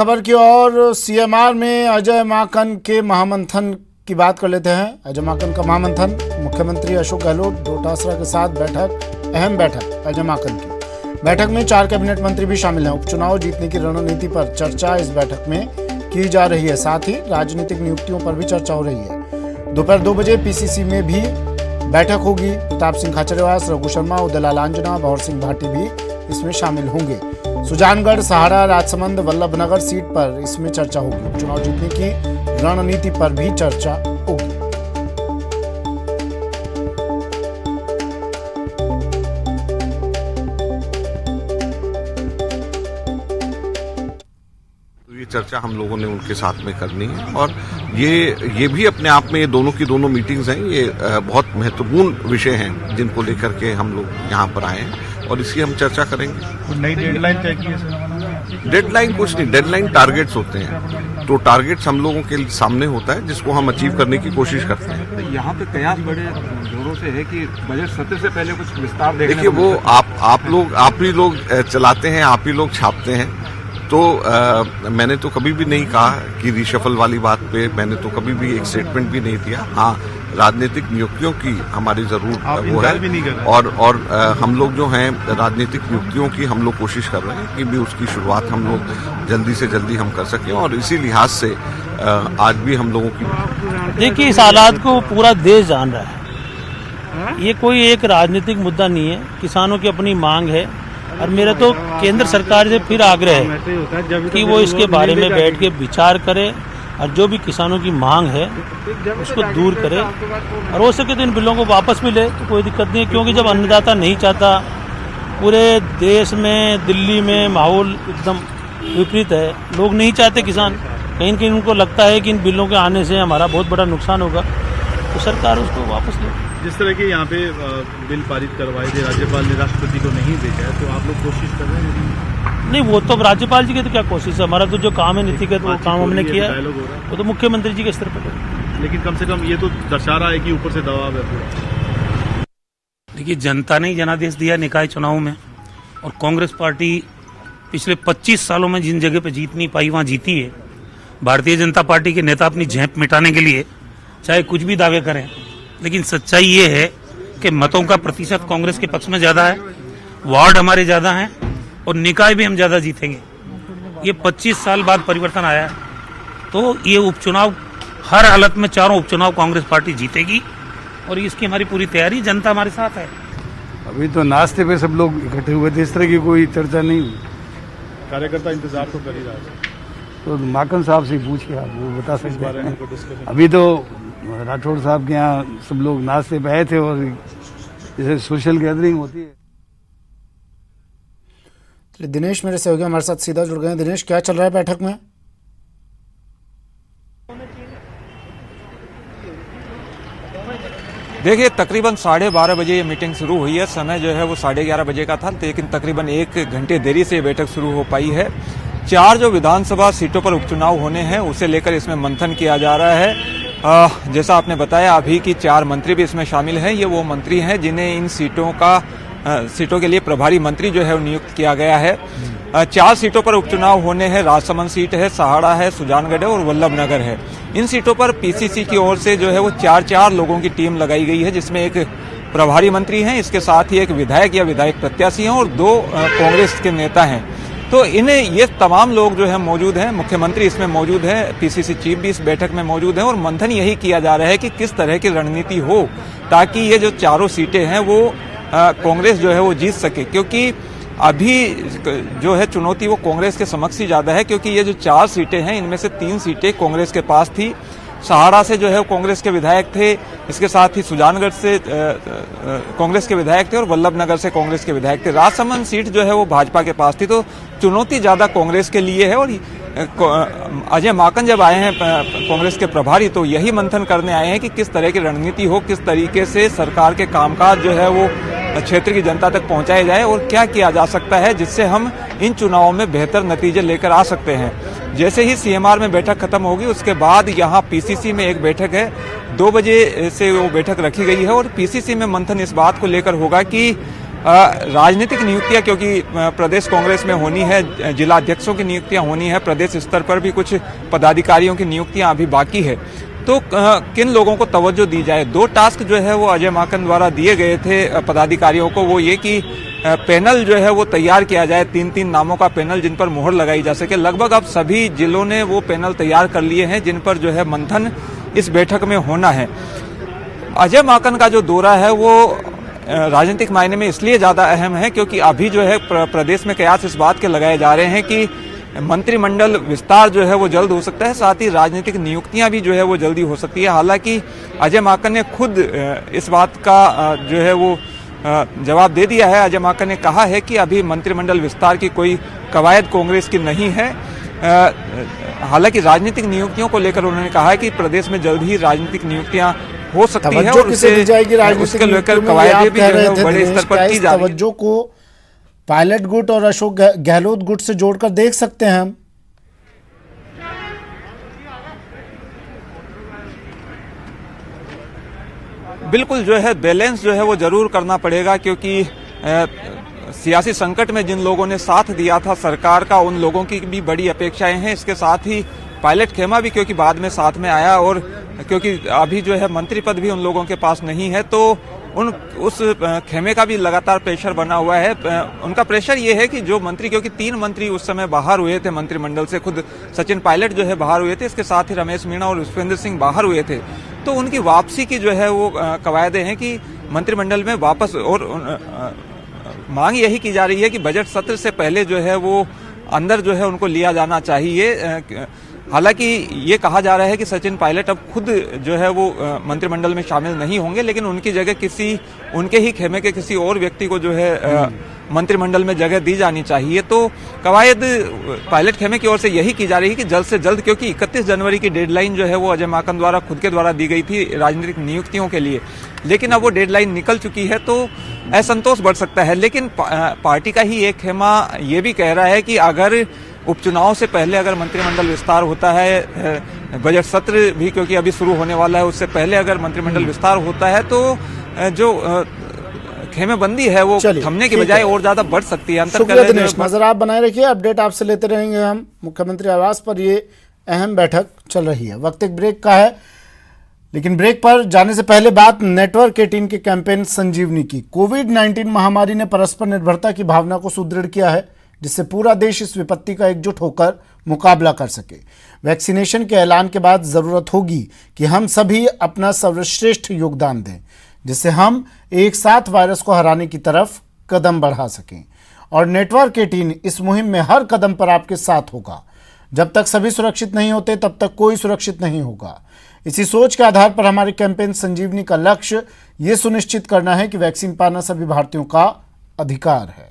खबर की और सीएमआर में अजय माकन के महामंथन की बात कर लेते हैं। अजय माकन का महामंथन, मुख्यमंत्री अशोक गहलोत डोटासरा के साथ बैठक, अहम बैठक अजय माकन की। बैठक में 4 कैबिनेट मंत्री भी शामिल हैं। उपचुनाव जीतने की रणनीति पर चर्चा इस बैठक में की जा रही है। साथ ही राजनीतिक नियुक्तियों पर भी चर्चा हो रही है। दोपहर 2 बजे पीसीसी में भी बैठक होगी। प्रताप सिंह खाचरियावास, रघु शर्मा, उदयलाल आंजना, भंवर सिंह भाटी भी इसमें शामिल होंगे। सुजानगढ़, सहाड़ा, राजसमंद, वल्लभनगर सीट पर इसमें चर्चा होगी। चुनाव जीतने की रणनीति पर भी चर्चा होगी। ये चर्चा हम लोगों ने उनके साथ में करनी है और ये भी अपने आप में ये दोनों की दोनों मीटिंग्स हैं। ये बहुत महत्वपूर्ण विषय हैं जिनको लेकर के हम लोग यहाँ पर आए हैं और इसकी हम चर्चा करेंगे। नई डेडलाइन तय की है? डेडलाइन कुछ नहीं, डेडलाइन टारगेट्स होते हैं। तो टारगेट्स हम लोगों के सामने होता है जिसको हम अचीव करने की कोशिश करते हैं। तो यहाँ पे कयास बड़े जोरों से है कि बजट सत्र से पहले कुछ विस्तार देखिए, वो आप ही लोग चलाते हैं, आप ही लोग छापते हैं। तो मैंने तो कभी भी नहीं कहा कि रिशफल वाली बात पे मैंने तो कभी भी एक स्टेटमेंट भी नहीं दिया। हाँ, राजनीतिक नियुक्तियों की हमारी जरूर वो है और हम लोग जो हैं राजनीतिक नियुक्तियों की हम लोग कोशिश कर रहे हैं कि भी उसकी शुरुआत हम लोग जल्दी से जल्दी हम कर सकें और इसी लिहाज से आज भी हम लोगों की देखिए, इस हालात को पूरा देश जान रहा है। ये कोई एक राजनीतिक मुद्दा नहीं है, किसानों की अपनी मांग है और मेरा तो केंद्र सरकार से फिर आग्रह है कि वो इसके बारे में बैठ के विचार करे और जो भी किसानों की मांग है उसको दूर करे और हो सके तो इन बिलों को वापस भी ले तो कोई दिक्कत नहीं है। क्योंकि जब अन्नदाता नहीं चाहता, पूरे देश में, दिल्ली में माहौल एकदम विपरीत है, लोग नहीं चाहते किसान, कहीं न कहीं उनको लगता है कि इन बिलों के आने से हमारा बहुत बड़ा नुकसान होगा, तो सरकार उसको वापस ले। जिस तरह के यहाँ पे बिल पारित करवाए थे, राज्यपाल ने राष्ट्रपति को नहीं भेजा है, तो आप लोग कोशिश कर रहे हैं? नहीं, वो तो राज्यपाल जी की तो क्या कोशिश है, हमारा तो जो काम है नीतिगत वो काम हमने किया है, वो तो मुख्यमंत्री जी के स्तर पर है। लेकिन कम से कम ये तो दर्शा रहा है कि ऊपर से दबाव है पूरा। देखिए, जनता ने जनादेश दिया निकाय चुनाव में और कांग्रेस पार्टी पिछले 25 सालों में जिन जगह पे जीत नहीं पाई वहां जीती है। भारतीय जनता पार्टी के नेता अपनी झेप मिटाने के लिए चाहे कुछ भी दावे करें, लेकिन सच्चाई ये है कि मतों का प्रतिशत कांग्रेस के पक्ष में ज्यादा है, वार्ड हमारे ज्यादा हैं और निकाय भी हम ज्यादा जीतेंगे। ये 25 साल बाद परिवर्तन आया है, तो ये उपचुनाव हर हालत में, चारों उपचुनाव कांग्रेस पार्टी जीतेगी और इसकी हमारी पूरी तैयारी, जनता हमारे साथ है। अभी तो नाश्ते पे सब लोग इकट्ठे हुए थे, इस तरह की कोई चर्चा नहीं हुई। कार्यकर्ता इंतजार तो कर ही रहा है, तो माकन साहब से पूछिए, आप वो बता सकते हैं। अभी तो राठौड़ साहब के यहाँ सब लोग नाश्ते पे आए थे और जैसे सोशल गैदरिंग होती है। दिनेश मेरे सहयोगी हमारे साथ सीधा जुड़ गए। दिनेश, क्या चल रहा है बैठक में? देखिए, तकरीबन 12:30 बजे ये मीटिंग शुरू हुई है। समय जो है वो 11:30 बजे का था, लेकिन तकरीबन 1 घंटे देरी से ये बैठक शुरू हो पाई है। 4 जो विधानसभा सीटों पर उपचुनाव होने हैं उसे लेकर इसमें मंथन किया जा रहा है। जैसा आपने बताया अभी कि 4 मंत्री भी इसमें शामिल हैं। ये वो मंत्री हैं जिन्हें इन सीटों के लिए प्रभारी मंत्री जो है वो नियुक्त किया गया है। 4 सीटों पर उपचुनाव होने हैं। राजसमंद सीट है, सहाड़ा है, सुजानगढ़ है और वल्लभनगर है। इन सीटों पर पीसीसी की ओर से जो है वो 4-4 लोगों की टीम लगाई गई है, जिसमें एक प्रभारी मंत्री हैं, इसके साथ ही एक विधायक या विधायक प्रत्याशी हैं और 2 कांग्रेस के नेता हैं। तो इन्हें ये तमाम लोग जो है मौजूद हैं। मुख्यमंत्री इसमें मौजूद है, पीसीसी चीफ भी इस बैठक में मौजूद है और मंथन यही किया जा रहा है कि किस तरह की रणनीति हो ताकि ये जो चारों सीटें हैं वो कांग्रेस जो है वो जीत सके। क्योंकि अभी जो है चुनौती वो कांग्रेस के समक्ष ही ज्यादा है, क्योंकि ये जो 4 सीटें हैं इनमें से 3 सीटें कांग्रेस के पास थी। सहाड़ा से जो है कांग्रेस के विधायक थे, इसके साथ ही सुजानगढ़ से कांग्रेस के विधायक थे और वल्लभनगर से कांग्रेस के विधायक थे। राजसमंद सीट जो है वो भाजपा के पास थी। तो चुनौती ज्यादा कांग्रेस के लिए है और अजय माकन जब आए हैं कांग्रेस के प्रभारी, तो यही मंथन करने आए हैं कि किस तरह की रणनीति हो, किस तरीके से सरकार के कामकाज जो है वो क्षेत्र की जनता तक पहुंचाए जाए और क्या किया जा सकता है जिससे हम इन चुनावों में बेहतर नतीजे लेकर आ सकते हैं। जैसे ही सीएमआर में बैठक खत्म होगी उसके बाद यहाँ पीसीसी में एक बैठक है, 2 बजे से वो बैठक रखी गई है और पीसीसी में मंथन इस बात को लेकर होगा कि राजनीतिक नियुक्तियां क्योंकि प्रदेश कांग्रेस में होनी है, जिला अध्यक्षों की नियुक्तियां होनी है, प्रदेश स्तर पर भी कुछ पदाधिकारियों की नियुक्तियां अभी बाकी है, तो किन लोगों को तवज्जो दी जाए। 2 टास्क जो है वो अजय माकन द्वारा दिए गए थे पदाधिकारियों को, वो ये कि पैनल जो है वो तैयार किया जाए, 3-3 नामों का पैनल जिन पर मोहर लगाई जा सके। लगभग अब सभी जिलों ने वो पैनल तैयार कर लिए हैं जिन पर जो है मंथन इस बैठक में होना है। अजय माकन का जो दौरा है वो राजनीतिक मायने में इसलिए ज्यादा अहम है क्योंकि अभी जो है प्रदेश में कयास इस बात के लगाए जा रहे हैं कि मंत्रिमंडल विस्तार जो है वो जल्द हो सकता है, साथ ही राजनीतिक नियुक्तियां भी जो है वो जल्दी हो सकती है। हालांकि अजय माकन ने खुद इस बात का जो है वो जवाब दे दिया है। अजय माकन ने कहा है कि अभी मंत्रिमंडल विस्तार की कोई कवायद कांग्रेस की नहीं है। हालांकि राजनीतिक नियुक्तियों को लेकर उन्होंने कहा है कि प्रदेश में जल्द ही राजनीतिक नियुक्तियां हो सकती है और उसके लेकर कवायदें भी जो है वो बड़े स्तर पर की जा रही है। तवज्जो को पायलट गुट और अशोक गहलोत गुट से जोड़कर देख सकते हैं हम। बिल्कुल जो है बैलेंस जो है वो जरूर करना पड़ेगा क्योंकि सियासी संकट में जिन लोगों ने साथ दिया था सरकार का, उन लोगों की भी बड़ी अपेक्षाएं हैं। इसके साथ ही पायलट खेमा भी क्योंकि बाद में साथ में आया और क्योंकि अभी जो है मंत्री पद भी उन लोगों के पास नहीं है, तो उस खेमे का भी लगातार प्रेशर बना हुआ है। उनका प्रेशर ये है कि जो मंत्री, क्योंकि 3 मंत्री उस समय बाहर हुए थे मंत्रिमंडल से, खुद सचिन पायलट जो है बाहर हुए थे, इसके साथ ही रमेश मीणा और विश्वेंद्र सिंह बाहर हुए थे, तो उनकी वापसी की जो है वो कवायदें हैं कि मंत्रिमंडल में वापस, और मांग यही की जा रही है कि बजट सत्र से पहले जो है वो अंदर जो है उनको लिया जाना चाहिए। हालांकि ये कहा जा रहा है कि सचिन पायलट अब खुद जो है वो मंत्रिमंडल में शामिल नहीं होंगे, लेकिन उनकी जगह किसी उनके ही खेमे के किसी और व्यक्ति को जो है मंत्रिमंडल में जगह दी जानी चाहिए। तो कवायद पायलट खेमे की ओर से यही की जा रही है कि जल्द से जल्द, क्योंकि 31 जनवरी की डेडलाइन जो है वो अजय माकन द्वारा खुद के द्वारा दी गई थी राजनीतिक नियुक्तियों के लिए, लेकिन अब वो डेडलाइन निकल चुकी है तो असंतोष बढ़ सकता है। लेकिन पार्टी का ही एक खेमा ये भी कह रहा है कि अगर उपचुनाव से पहले अगर मंत्रिमंडल विस्तार होता है, बजट सत्र भी क्योंकि अभी शुरू होने वाला है, उससे पहले अगर मंत्रिमंडल विस्तार होता है तो जो खेमेबंदी है वो थमने की बजाय और ज्यादा बढ़ सकती है। नजर आप बनाए रखिए, अपडेट आपसे लेते रहेंगे हम। मुख्यमंत्री आवास पर ये अहम बैठक चल रही है। वक्त एक ब्रेक का है, लेकिन ब्रेक पर जाने से पहले बात नेटवर्क 18 के कैंपेन संजीवनी की। कोविड-19 महामारी ने परस्पर निर्भरता की भावना को सुदृढ़ किया है, जिससे पूरा देश इस विपत्ति का एकजुट होकर मुकाबला कर सके। वैक्सीनेशन के ऐलान के बाद जरूरत होगी कि हम सभी अपना सर्वश्रेष्ठ योगदान दें, जिससे हम एक साथ वायरस को हराने की तरफ कदम बढ़ा सकें। और नेटवर्क 18 इस मुहिम में हर कदम पर आपके साथ होगा। जब तक सभी सुरक्षित नहीं होते तब तक कोई सुरक्षित नहीं होगा। इसी सोच के आधार पर हमारे कैंपेन संजीवनी का लक्ष्य ये सुनिश्चित करना है कि वैक्सीन पाना सभी भारतीयों का अधिकार है।